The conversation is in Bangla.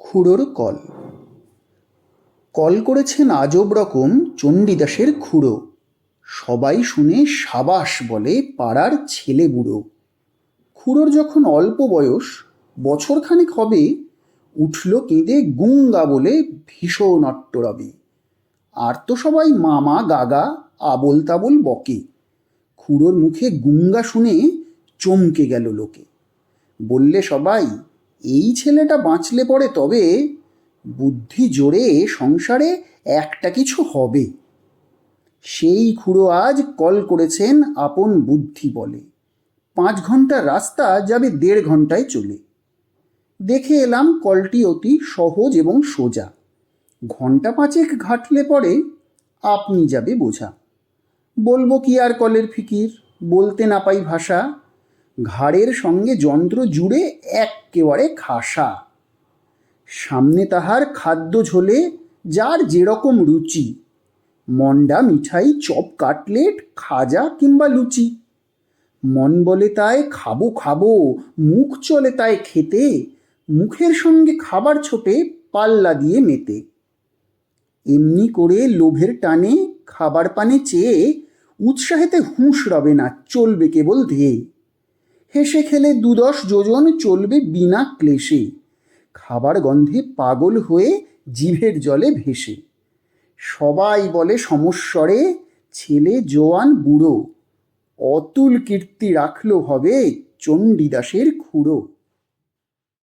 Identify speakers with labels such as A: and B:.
A: খুড়োর কল। কল করেছেন আজব রকম চণ্ডীদাসের খুড়ো। সবাই শুনে সাবাস বলে পাড়ার ছেলে বুড়ো। খুড়োর যখন অল্প বয়স, বছরখানেক হবে, উঠল কেঁদে গুঙ্গা বলে ভীষণ অট্টরবে। আর তো সবাই মামা গাগা আবোল তাবোল বকে। খুড়োর মুখে গুঙ্গা শুনে চমকে গেল লোকে। বললে সবাই, এই ছেলেটা বাঁচলে পড়ে তবে বুদ্ধি জোরে সংসারে একটা কিছু হবে। সেই খুড়ো আজ কল করেছেন আপন বুদ্ধি বলে। 5 ঘন্টার রাস্তা যাবে 1.5 ঘন্টায় চলে। দেখে এলাম কলটি অতি সহজ এবং সোজা। ঘন্টা 5 ঘাটলে পরে আপনি যাবে বোঝা। বলবো কি আর কলের ফিকির, বলতে না পাই ভাষা। ঘাড়ের সঙ্গে যন্ত্র জুড়ে এক্কেবারে খাসা। সামনে তাহার খাদ্য ঝোলে যার যেরকম রুচি, মন্ডা মিঠাই চপ কাটলেট খাজা কিংবা লুচি। মন বলে তাই খাবো খাবো, মুখ চলে তাই খেতে, মুখের সঙ্গে খাবার ছোটে পাল্লা দিয়ে মেতে। এমনি করে লোভের টানে খাবার পানে চেয়ে উৎসাহেতে হুঁশ রবে না, চলবে কেবল ধেয়ে। হেসে খেলে 2-10 যোজন চলবে বিনা ক্লেশে, খাবার গন্ধে পাগল হয়ে জিভের জলে ভেসে। সবাই বলে সমস্বরে, ছেলে জোয়ান বুড়ো, অতুল কীর্তি রাখলো হবে চণ্ডীদাসের খুড়ো।